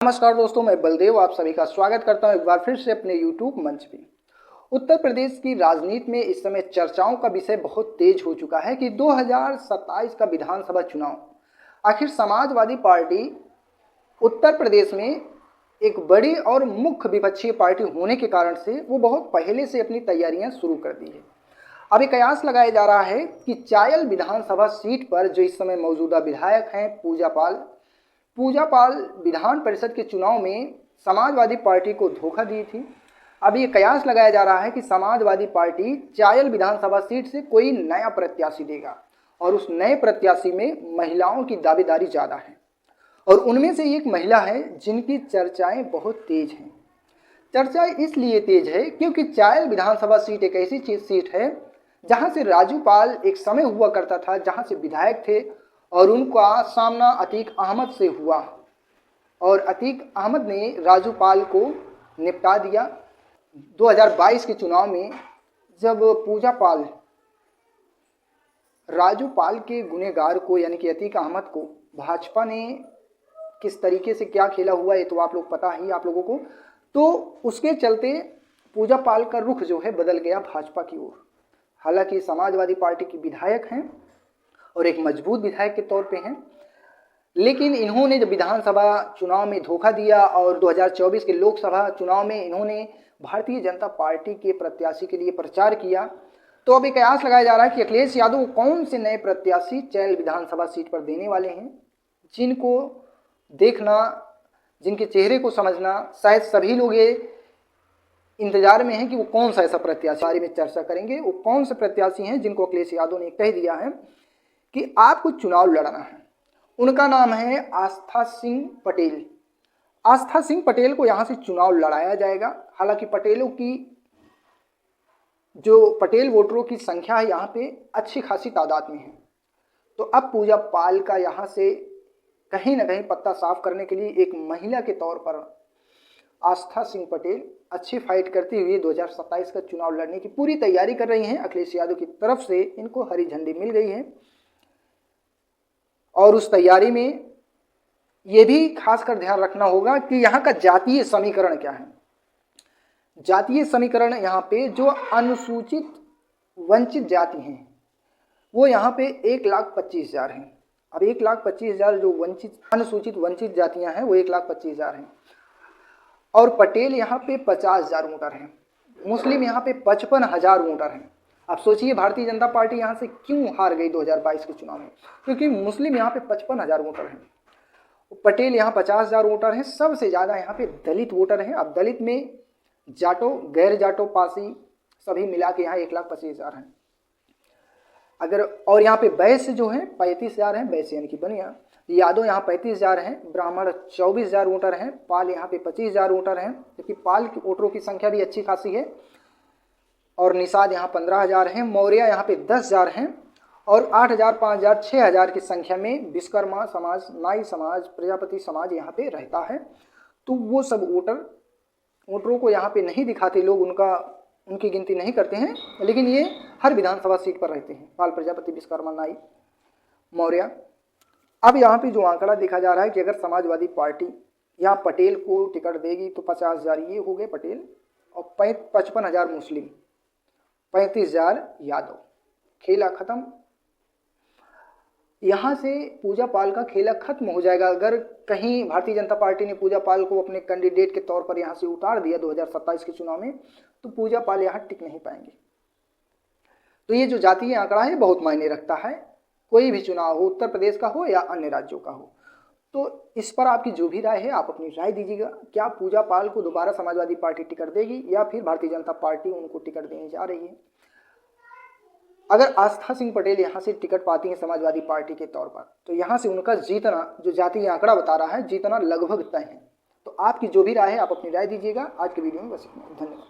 नमस्कार दोस्तों, मैं बलदेव आप सभी का स्वागत करता हूं एक बार फिर से अपने YouTube मंच पे। उत्तर प्रदेश की राजनीति में इस समय चर्चाओं का विषय बहुत तेज हो चुका है कि 2027 का विधानसभा चुनाव आखिर समाजवादी पार्टी उत्तर प्रदेश में एक बड़ी और मुख्य विपक्षीय पार्टी होने के कारण से वो बहुत पहले से अपनी तैयारियां शुरू कर दी है। अभी कयास लगाया जा रहा है कि चायल विधानसभा सीट पर जो इस समय मौजूदा विधायक हैं पूजा पाल विधान परिषद के चुनाव में समाजवादी पार्टी को धोखा दी थी। अब ये कयास लगाया जा रहा है कि समाजवादी पार्टी चायल विधानसभा सीट से कोई नया प्रत्याशी देगा और उस नए प्रत्याशी में महिलाओं की दावेदारी ज़्यादा है और उनमें से एक महिला है जिनकी चर्चाएं बहुत तेज हैं। चर्चा इसलिए तेज है क्योंकि चायल विधानसभा सीट एक ऐसी सीट है जहां से राजू पाल एक समय हुआ करता था, जहां से विधायक थे और उनका सामना अतीक अहमद से हुआ और अतीक अहमद ने राजू पाल को निपटा दिया। 2022 के चुनाव में जब पूजा पाल राजू पाल के गुनहगार को यानी कि अतीक अहमद को भाजपा ने किस तरीके से क्या खेला हुआ है तो आप लोग पता ही आप लोगों को, तो उसके चलते पूजा पाल का रुख जो है बदल गया भाजपा की ओर। हालांकि समाजवादी पार्टी की विधायक हैं और एक मजबूत विधायक के तौर पे हैं, लेकिन इन्होंने जब विधानसभा चुनाव में धोखा दिया और 2024 के लोकसभा चुनाव में इन्होंने भारतीय जनता पार्टी के प्रत्याशी के लिए प्रचार किया, तो अभी कयास लगाया जा रहा है कि अखिलेश यादव कौन से नए प्रत्याशी चायल विधानसभा सीट पर देने वाले हैं, जिनको देखना, जिनके चेहरे को समझना शायद सभी लोग ये इंतजार में हैं कि वो कौन सा ऐसा प्रत्याशी, बारे में चर्चा करेंगे। वो कौन से प्रत्याशी हैं जिनको अखिलेश यादव ने कह दिया है कि आपको चुनाव लड़ना है। उनका नाम है आस्था सिंह पटेल। आस्था सिंह पटेल को यहाँ से चुनाव लड़ाया जाएगा। हालांकि पटेल वोटरों की संख्या है यहाँ पे अच्छी खासी तादाद में है, तो अब पूजा पाल का यहाँ से कहीं ना कहीं पत्ता साफ करने के लिए एक महिला के तौर पर आस्था सिंह पटेल अच्छी फाइट करती हुई 2027 का चुनाव लड़ने की पूरी तैयारी कर रही हैं। अखिलेश यादव की तरफ से इनको हरी झंडी मिल गई है और उस तैयारी में ये भी खासकर ध्यान रखना होगा कि यहाँ का जातीय समीकरण क्या है। जातीय समीकरण यहाँ पे जो अनुसूचित वंचित जाति हैं वो यहाँ पे 1,25,000 हैं। अब 1,25,000 जो अनुसूचित वंचित जातियाँ हैं वो 1,25,000 हैं और पटेल यहाँ पे 50,000 वोटर हैं, मुस्लिम यहाँ पे 55,000 वोटर हैं। आप सोचिए भारतीय जनता पार्टी यहाँ से क्यों हार गई 2022 के चुनाव में, क्योंकि मुस्लिम यहाँ पे 55,000 वोटर हैं, पटेल यहाँ 50,000 वोटर हैं। सबसे ज़्यादा यहाँ पे दलित वोटर हैं। अब दलित में जाटो, गैर जाटो, पासी सभी मिला के यहाँ 1,25,000 हैं। अगर और यहाँ पे वैश्य जो हैं 35,000 हैं, वैश्य यानी कि बनिया। यादव यहाँ 35,000 हैं, ब्राह्मण 24,000 वोटर हैं, पाल यहाँ पे 25,000 वोटर हैं, क्योंकि पाल की वोटरों की संख्या भी अच्छी खासी है। और निषाद यहाँ 15,000 हैं, मौर्य यहाँ पे 10,000 हैं और 8,000, 5,000, 6,000 की संख्या में विश्वकर्मा समाज, नाई समाज, प्रजापति समाज यहाँ पे रहता है। तो वो सब वोटरों को यहाँ पे नहीं दिखाते लोग, उनकी गिनती नहीं करते हैं, लेकिन ये हर विधानसभा सीट पर रहते हैं, पाल, प्रजापति, विश्वकर्मा, नाई, मौर्य। अब यहाँ पे जो आंकड़ा देखा जा रहा है कि अगर समाजवादी पार्टी यहाँ पटेल को टिकट देगी तो 50,000 ये हो गए पटेल और 55,000 मुस्लिम, 35,000 यादव। खेला खत्म। यहाँ से पूजा पाल का खेला खत्म हो जाएगा। अगर कहीं भारतीय जनता पार्टी ने पूजा पाल को अपने कैंडिडेट के तौर पर यहाँ से उतार दिया 2027 के चुनाव में, तो पूजा पाल यहाँ टिक नहीं पाएंगे। तो ये जो जातीय आंकड़ा है बहुत मायने रखता है, कोई भी चुनाव हो, उत्तर प्रदेश का हो या अन्य राज्यों का हो। तो इस पर आपकी जो भी राय है आप अपनी राय दीजिएगा। क्या पूजा पाल को दोबारा समाजवादी पार्टी टिकट देगी या फिर भारतीय जनता पार्टी उनको टिकट देने जा रही है? अगर आस्था सिंह पटेल यहाँ से टिकट पाती हैं समाजवादी पार्टी के तौर पर, तो यहाँ से उनका जीतना, जो जातीय आंकड़ा बता रहा है, जीतना लगभग तय है। तो आपकी जो भी राय है आप अपनी राय दीजिएगा। आज के वीडियो में बस इतना। धन्यवाद।